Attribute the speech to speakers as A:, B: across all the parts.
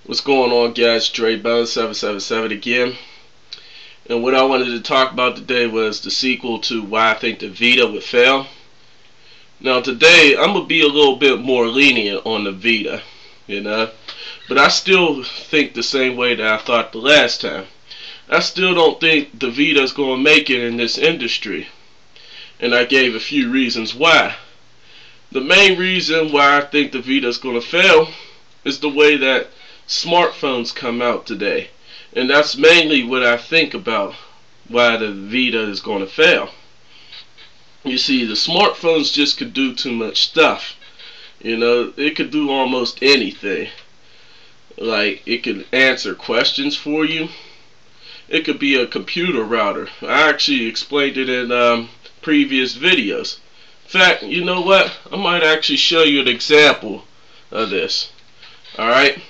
A: What's going on, guys? Dre Bones 777 again. And what I wanted to talk about today was the sequel to why I think the Vita would fail. Now today I'm gonna be a little bit more lenient on the Vita, but I still think the same way that I thought the last time. I still don't think the Vita is gonna make it in this industry, and I gave a few reasons why. The main reason why I think the Vita is gonna fail is the way that smartphones come out today. And that's mainly what I think about why the Vita is going to fail. You see, the smartphones just could do too much stuff. It could do almost anything. Like, it could answer questions for you. It could be a computer router. I actually explained it in previous videos. In fact, you know what? I might actually show you an example of this. Alright?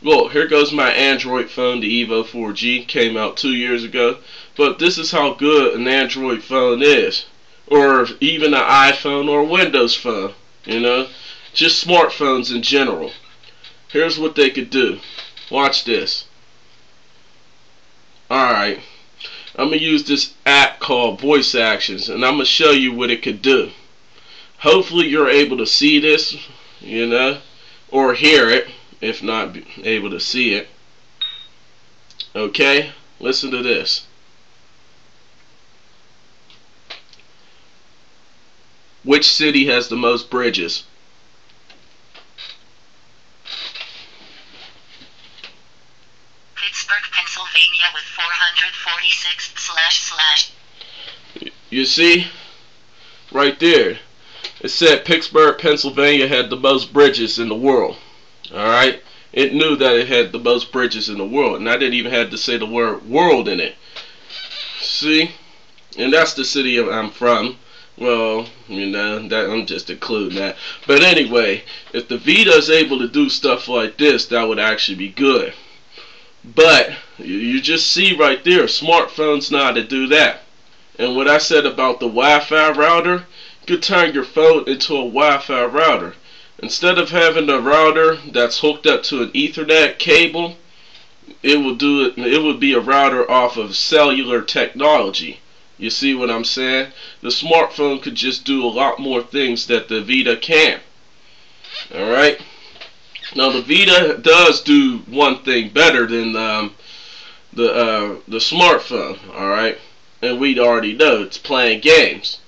A: Well, here goes my Android phone, the Evo 4G, came out 2 years ago. But this is how good an Android phone is. Or even an iPhone or a Windows phone. Just smartphones in general. Here's what they could do. Watch this. Alright, I'm going to use this app called Voice Actions, and I'm going to show you what it could do. Hopefully you're able to see this, or hear it. If not able to see it. Okay, listen to this. Which city has the most bridges?
B: Pittsburgh, Pennsylvania with 446 //.
A: You see? Right there. It said Pittsburgh, Pennsylvania had the most bridges in the world. Alright? It knew that it had the most bridges in the world. And I didn't even have to say the word world in it. See? And that's the city I'm from. Well, that I'm just including that. But anyway, if the Vita is able to do stuff like this, that would actually be good. But you just see right there, smartphones know how to do that. And what I said about the Wi-Fi router, you could turn your phone into a Wi-Fi router. Instead of having a router that's hooked up to an Ethernet cable, it would be a router off of cellular technology. You see what I'm saying? The smartphone could just do a lot more things that the Vita can. Alright? Now the Vita does do one thing better than the smartphone. Alright? And we already know it's playing games.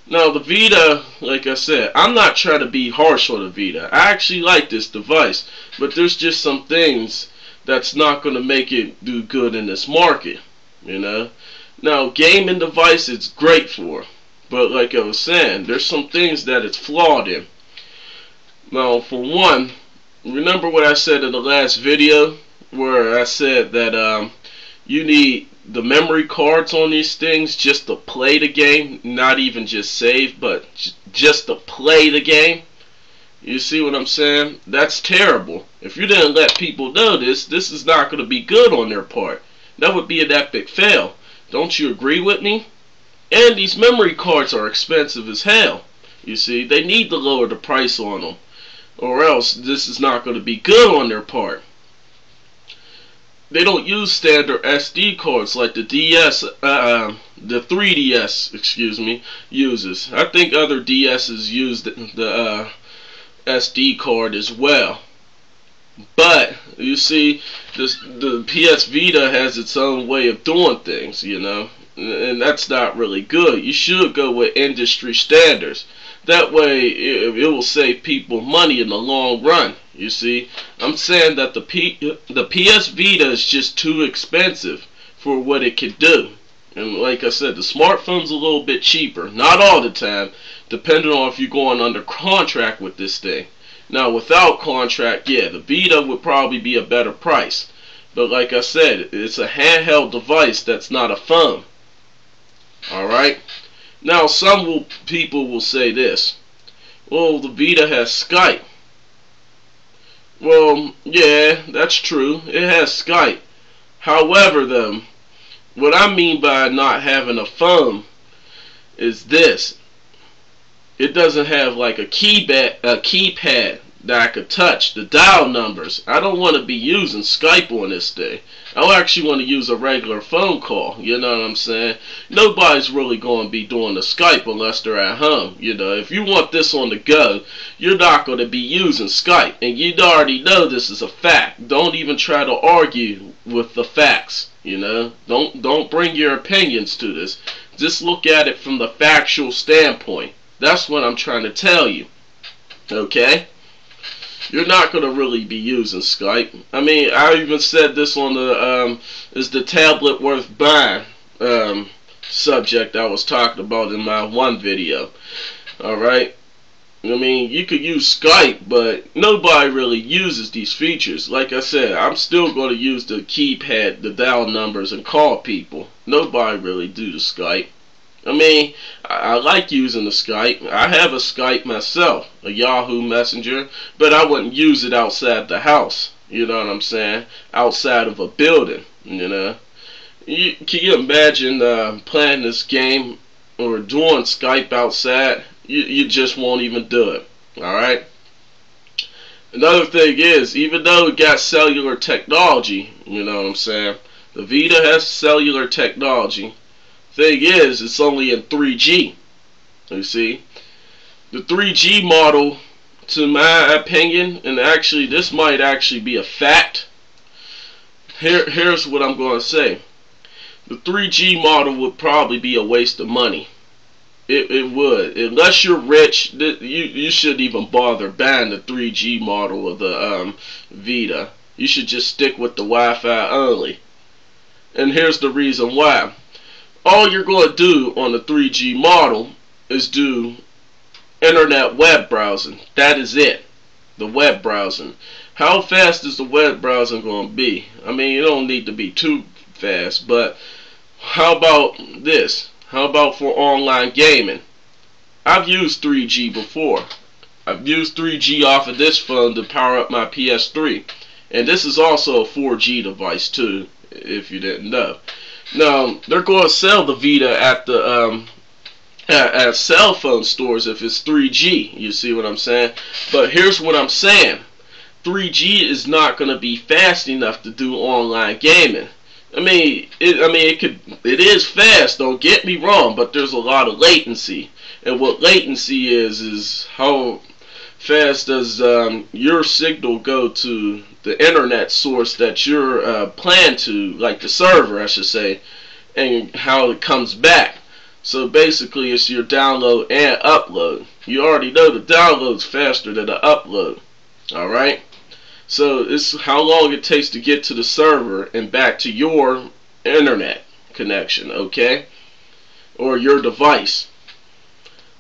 A: Now the Vita, like I said, I'm not trying to be harsh on the Vita. I actually like this device, but there's just some things that's not going to make it do good in this market. Now gaming device it's great for, but like I was saying, there's some things that it's flawed in. Now for one, remember what I said in the last video where I said that you need the memory cards on these things just to play the game, not even just save, but just to play the game. You see what I'm saying? That's terrible. If you didn't let people know this is not going to be good on their part. That would be an epic fail. Don't you agree with me? And these memory cards are expensive as hell. You see, they need to lower the price on them, or else this is not going to be good on their part. They don't use standard SD cards like the the 3DS, uses. I think other DSs use the SD card as well. But you see, the PS Vita has its own way of doing things, and that's not really good. You should go with industry standards. That way, it will save people money in the long run. You see, I'm saying that the PS Vita is just too expensive for what it can do. And like I said, the smartphone's a little bit cheaper. Not all the time, depending on if you're going under contract with this thing. Now, without contract, yeah, the Vita would probably be a better price. But like I said, it's a handheld device that's not a phone. Alright? Now, some people will say this. Well, the Vita has Skype. Well, yeah, that's true. It has Skype. However, though, what I mean by not having a phone is this. It doesn't have like a keypad that I could touch, the dial numbers. I don't want to be using Skype on this day. I actually want to use a regular phone call, you know what I'm saying? Nobody's really going to be doing the Skype unless they're at home, you know. If you want this on the go, you're not going to be using Skype, and you already know this is a fact. Don't even try to argue with the facts, you know. Don't bring your opinions to this. Just look at it from the factual standpoint. That's what I'm trying to tell you, okay? You're not going to really be using Skype. I mean, I even said this on the is the tablet worth buying subject I was talking about in my one video. Alright? I mean, you could use Skype, but nobody really uses these features. Like I said, I'm still going to use the keypad, the dial numbers, and call people. Nobody really do the Skype. I mean, I like using the Skype. I have a Skype myself, a Yahoo Messenger, but I wouldn't use it outside the house. You know what I'm saying? Outside of a building, you know. Can you imagine playing this game or doing Skype outside? You just won't even do it. Alright? Another thing is, even though it got cellular technology, you know what I'm saying? The Vita has cellular technology. Thing is, it's only in 3G. You see, the 3G model, to my opinion, and actually this might actually be a fact. Here's what I'm going to say. The 3G model would probably be a waste of money. It would, unless you're rich. You shouldn't even bother buying the 3G model of the Vita. You should just stick with the Wi-Fi only. And here's the reason why. All you're going to do on the 3G model is do internet web browsing. That is it. The web browsing. How fast is the web browsing going to be? I mean, you don't need to be too fast, but how about this? How about for online gaming? I've used 3G before. I've used 3G off of this phone to power up my PS3. And this is also a 4G device too, if you didn't know. Now, they're going to sell the Vita at the at cell phone stores if it's 3G. You see what I'm saying? But here's what I'm saying. 3G is not going to be fast enough to do online gaming. It is fast, don't get me wrong, but there's a lot of latency. And what latency is how fast does your signal go to the internet source that you're planned to, like the server I should say, and how it comes back. So basically it's your download and upload. You already know the download's faster than the upload. Alright? So it's how long it takes to get to the server and back to your internet connection, okay? Or your device.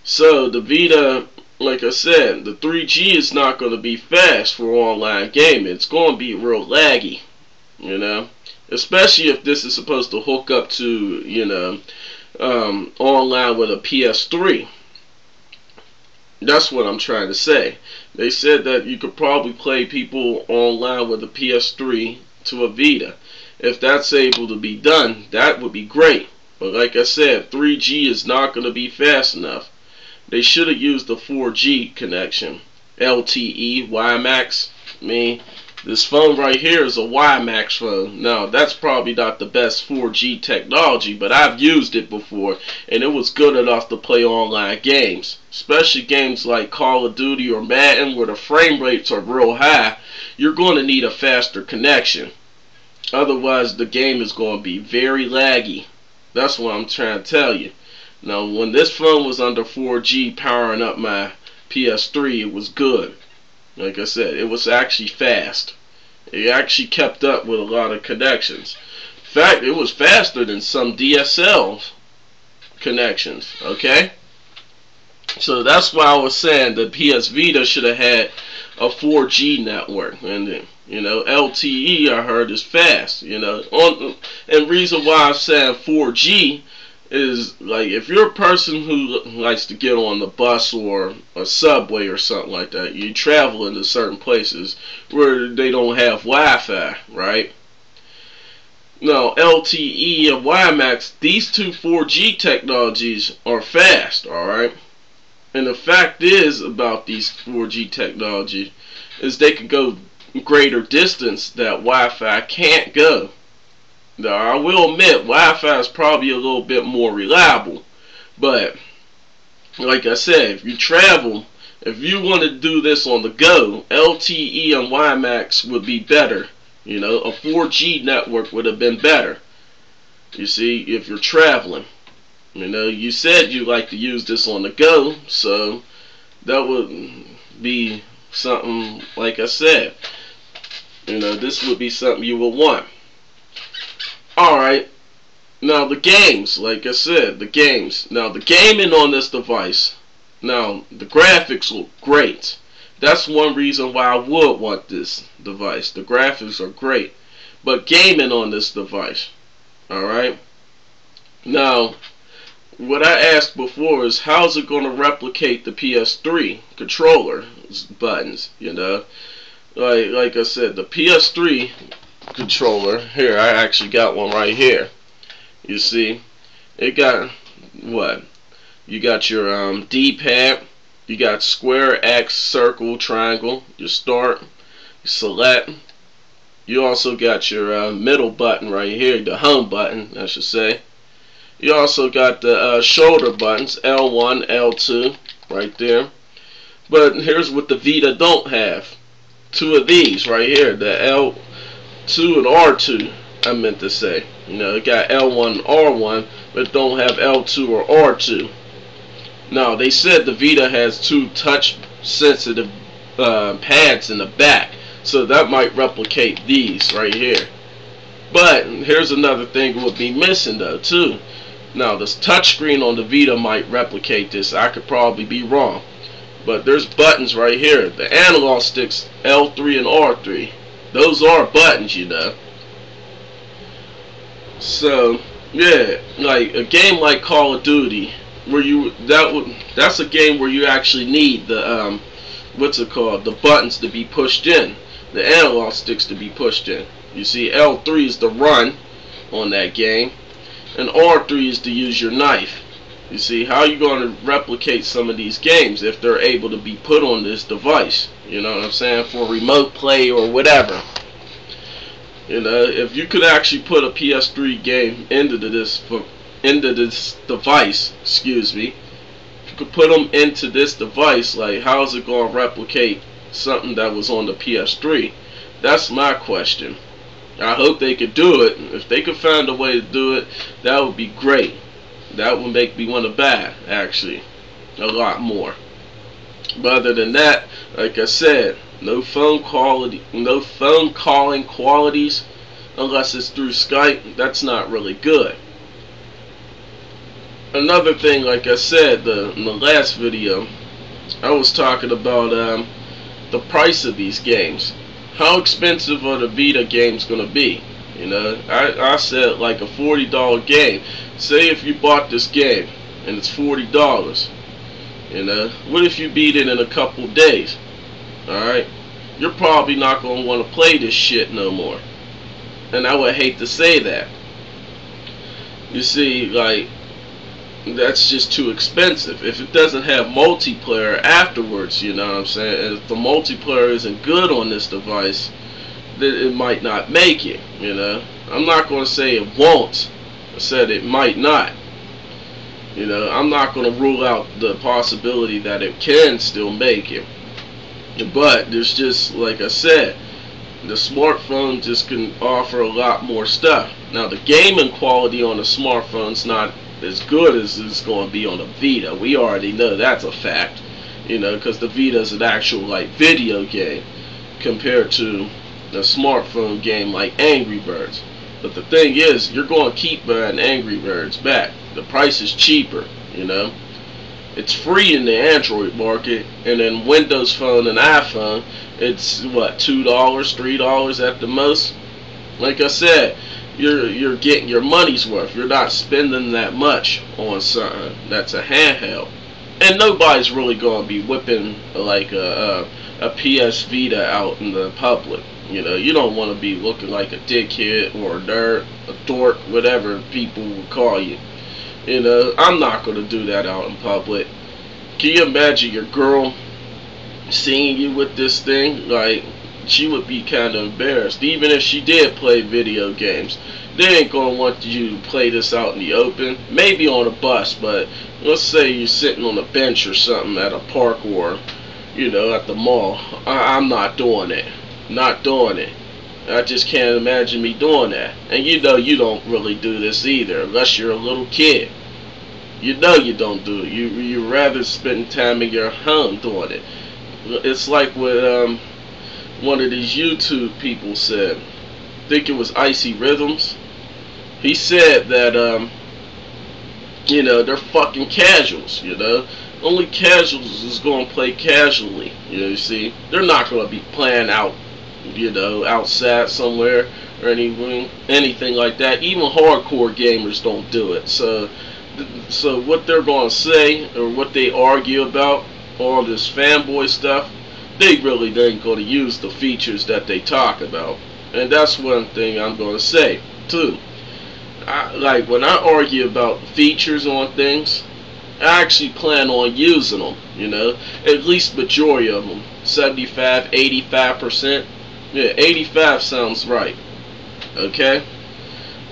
A: So the Vita, like I said, the 3G is not going to be fast for online gaming. It's going to be real laggy, you know, especially if this is supposed to hook up to, you know, online with a PS3. That's what I'm trying to say. They said that you could probably play people online with a PS3 to a Vita. If that's able to be done, that would be great. But like I said, 3G is not going to be fast enough. They should have used the 4G connection. LTE, WiMAX. I mean, this phone right here is a WiMAX phone. Now, that's probably not the best 4G technology, but I've used it before, and it was good enough to play online games. Especially games like Call of Duty or Madden, where the frame rates are real high. You're going to need a faster connection. Otherwise, the game is going to be very laggy. That's what I'm trying to tell you. Now, when this phone was under 4G powering up my PS3, it was good. Like I said, it was actually fast. It actually kept up with a lot of connections. In fact, it was faster than some DSL connections, okay? So that's why I was saying the PS Vita should have had a 4G network. And, you know, LTE, I heard, is fast, you know. And reason why I'm saying 4G is, like, if you're a person who likes to get on the bus or a subway or something like that, you travel into certain places where they don't have Wi-Fi, right? Now, LTE and WiMAX, these two 4G technologies are fast, alright? And the fact is about these 4G technology, is they can go greater distance that Wi-Fi can't go. Now, I will admit, Wi-Fi is probably a little bit more reliable, but like I said, if you travel, if you want to do this on the go, LTE and WiMAX would be better. You know, a 4G network would have been better. You see, if you're traveling. You know, you said you like to use this on the go, so that would be something, like I said. You know, this would be something you would want. Alright, now the games, like I said, the games. Now the gaming on this device, now the graphics look great. That's one reason why I would want this device. The graphics are great. But gaming on this device, alright? Now, what I asked before is how's it going to replicate the PS3 controller buttons, you know? Like I said, the PS3 controller, here, I actually got one right here. You see, it got, what? You got your D-pad, you got square, X, circle, triangle, your start, select. You also got your middle button right here, the home button, I should say. You also got the shoulder buttons, L1, L2, right there. But here's what the Vita don't have. Two of these right here, the L2 and R2, I meant to say. You know, it got L1 and R1, but it don't have L2 or R2. Now, they said the Vita has two touch-sensitive pads in the back, so that might replicate these right here. But here's another thing we'll be missing, though, too. Now, this touchscreen on the Vita might replicate this. I could probably be wrong. But there's buttons right here. The analog sticks, L3 and R3. Those are buttons, you know. So, yeah, like a game like Call of Duty, where that's a game where you actually need the what's it called? The buttons to be pushed in. The analog sticks to be pushed in. You see, L3 is the run on that game. And R3 is to use your knife. You see, how are you going to replicate some of these games if they're able to be put on this device? You know what I'm saying? For remote play or whatever. You know, if you could actually put a PS3 game into this device, excuse me, if you could put them into this device, like how is it going to replicate something that was on the PS3? That's my question. I hope they could do it. If they could find a way to do it, that would be great. That would make me want to buy, actually, a lot more. But other than that, like I said, no phone calling qualities unless it's through Skype. That's not really good. Another thing, like I said, in the last video, I was talking about the price of these games. How expensive are the Vita games going to be? You know, I said like a $40 game. Say if you bought this game and it's $40. You know, what if you beat it in a couple days? Alright? You're probably not going to want to play this shit no more. And I would hate to say that. You see, like, that's just too expensive. If it doesn't have multiplayer afterwards, you know what I'm saying? If the multiplayer isn't good on this device, then it might not make it, you know? I'm not going to say it won't. I said it might not. You know, I'm not going to rule out the possibility that it can still make it. But there's just, like I said, the smartphone just can offer a lot more stuff. Now, the gaming quality on the smartphone's not as good as it's going to be on the Vita. We already know that's a fact, you know, because the Vita is an actual like video game compared to a smartphone game like Angry Birds. But the thing is, you're going to keep buying Angry Birds back. The price is cheaper, you know. It's free in the Android market, and then Windows Phone and iPhone, it's what, $2, $3 at the most. Like I said, you're getting your money's worth. You're not spending that much on something that's a handheld. And nobody's really going to be whipping like a PS Vita out in the public. You know, you don't want to be looking like a dickhead or a nerd, a dork, whatever people will call you. You know, I'm not going to do that out in public. Can you imagine your girl seeing you with this thing, like, she would be kind of embarrassed. Even if she did play video games, they ain't gonna want you to play this out in the open. Maybe on a bus, but let's say you're sitting on a bench or something at a park or, at the mall. I'm not doing it. Not doing it. I just can't imagine me doing that. And you don't really do this either, unless you're a little kid. You don't do it. You rather spend time in your home doing it. It's like what one of these YouTube people said. I think it was Icy Rhythms. He said that they're fucking casuals. Only casuals is gonna play casually. You see, they're not gonna be playing out, outside somewhere or anything like that. Even hardcore gamers don't do it. So what they're gonna say or what they argue about, all this fanboy stuff, they really ain't gonna use the features that they talk about. And that's one thing I'm gonna say too. Like when I argue about features on things, I actually plan on using them. At least majority of them, 75, 85%. Yeah, 85 sounds right. Okay.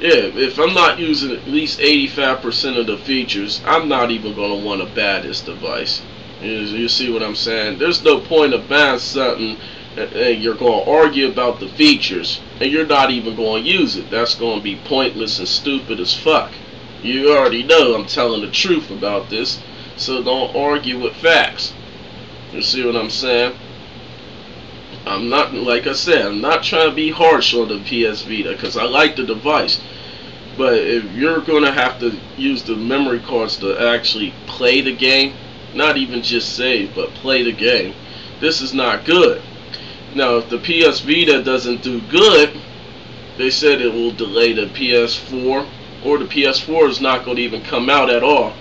A: Yeah, if I'm not using at least 85% of the features, I'm not even going to want to buy this device. You see what I'm saying? There's no point of buying something and you're going to argue about the features and you're not even going to use it. That's going to be pointless and stupid as fuck. You already know I'm telling the truth about this, so don't argue with facts. You see what I'm saying? I'm not, like I said, I'm not trying to be harsh on the PS Vita because I like the device. But if you're going to have to use the memory cards to actually play the game, not even just save, but play the game, this is not good. Now, if the PS Vita doesn't do good, they said it will delay the PS4, or the PS4 is not going to even come out at all.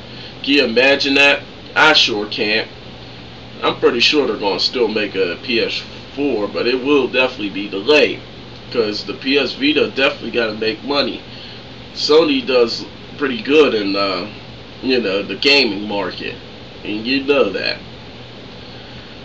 A: Can you imagine that? I sure can't. I'm pretty sure they're going to still make a PS4, but it will definitely be delayed because the PS Vita definitely got to make money. Sony does pretty good in the gaming market, and you know that.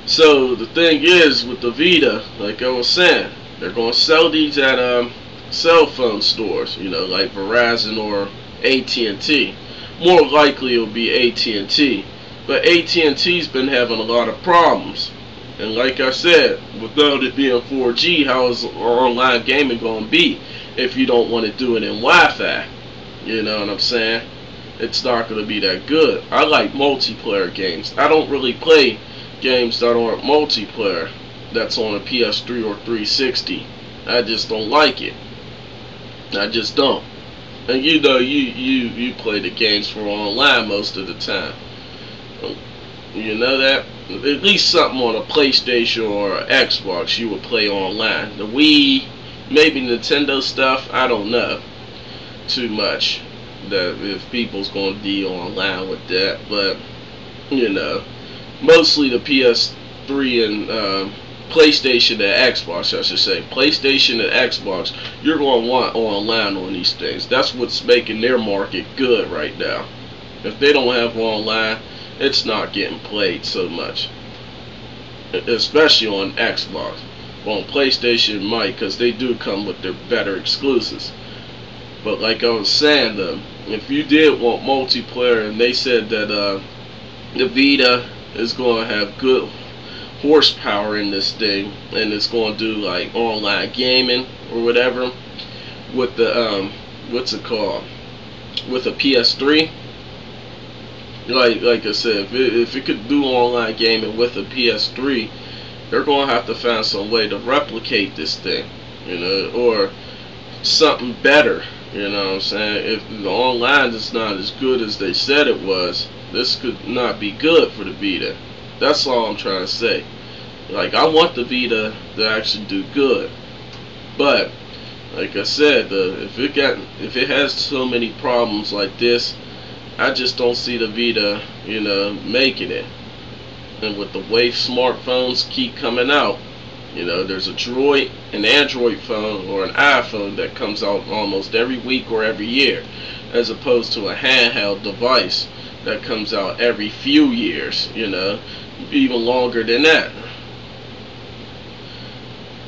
A: So the thing is with the Vita, like I was saying, they're going to sell these at cell phone stores, like Verizon or AT&T. More likely it'll be AT&T, but AT&T's been having a lot of problems. And like I said, without it being 4G, how is online gaming going to be if you don't want to do it in Wi-Fi? You know what I'm saying? It's not going to be that good. I like multiplayer games. I don't really play games that aren't multiplayer that's on a PS3 or 360. I just don't like it. I just don't. And you play the games for online most of the time. You know that? At least something on a PlayStation or Xbox you would play online. The Wii, maybe Nintendo stuff, I don't know too much that if people's going to be online with that, but mostly the PS3 and PlayStation and Xbox, I should say. PlayStation and Xbox, you're going to want online on these things. That's what's making their market good right now. If they don't have online, it's not getting played so much, especially on Xbox. On PlayStation, might, because they do come with their better exclusives. But like I was saying, though, if you did want multiplayer, and they said that the Vita is going to have good horsepower in this thing, and it's going to do like online gaming or whatever with the what's it called, with a PS3. Like I said, if it could do online gaming with a PS3, they're going to have to find some way to replicate this thing, or something better. You know what I'm saying? If the online is not as good as they said it was, this could not be good for the Vita. That's all I'm trying to say. Like, I want the Vita to actually do good, but like I said, if it has so many problems like this, I just don't see the Vita, making it. And with the way smartphones keep coming out, there's a an Android phone or an iPhone that comes out almost every week or every year, as opposed to a handheld device that comes out every few years, even longer than that.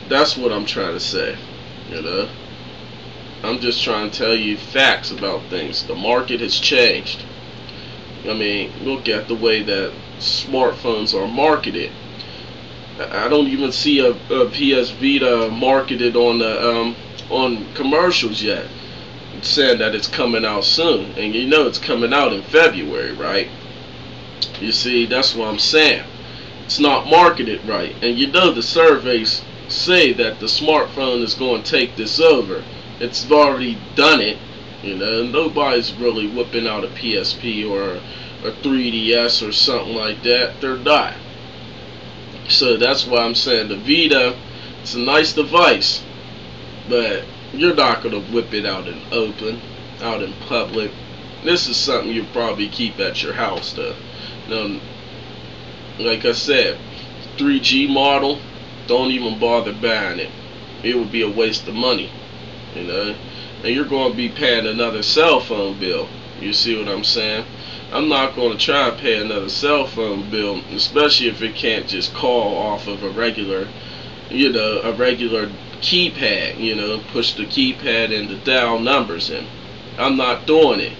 A: That's what I'm trying to say. You know, I'm just trying to tell you facts about things. The market has changed. I mean, look at the way that smartphones are marketed. I don't even see a PS Vita marketed on commercials yet, saying that it's coming out soon, and you know it's coming out in February, right? You see, that's what I'm saying. It's not marketed right, and you know the surveys say that the smartphone is going to take this over. It's already done it. You know, nobody's really whipping out a PSP or a 3DS or something like that. They're not. So that's why I'm saying the Vita, it's a nice device, but you're not going to whip it out in open, out in public. This is something you probably keep at your house though. Now, like I said, 3G model, don't even bother buying it. It would be a waste of money, you know. And you're going to be paying another cell phone bill. You see what I'm saying? I'm not going to try and pay another cell phone bill, especially if it can't just call off of a regular, you know, a regular keypad, you know, push the keypad and the dial numbers in. I'm not doing it.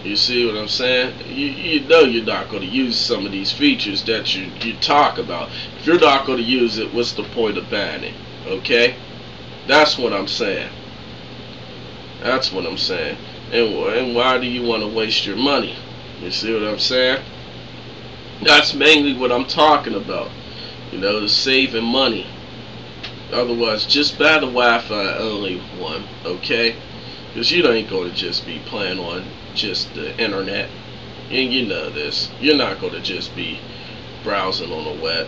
A: You see what I'm saying? You know you're not going to use some of these features that you talk about. If you're not going to use it, what's the point of buying it? Okay? That's what I'm saying. That's what I'm saying. And why do you want to waste your money? You see what I'm saying? That's mainly what I'm talking about. You know, the saving money. Otherwise, just buy the Wi-Fi only one, okay? Because you ain't going to just be playing on just the internet. And you know this. You're not going to just be browsing on a web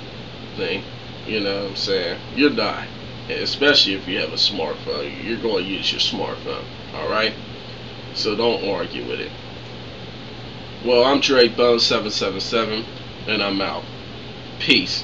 A: thing. You know what I'm saying? You're not. Especially if you have a smartphone. You're going to use your smartphone. Alright? So don't argue with it. Well, I'm Dre Bone 777, and I'm out. Peace.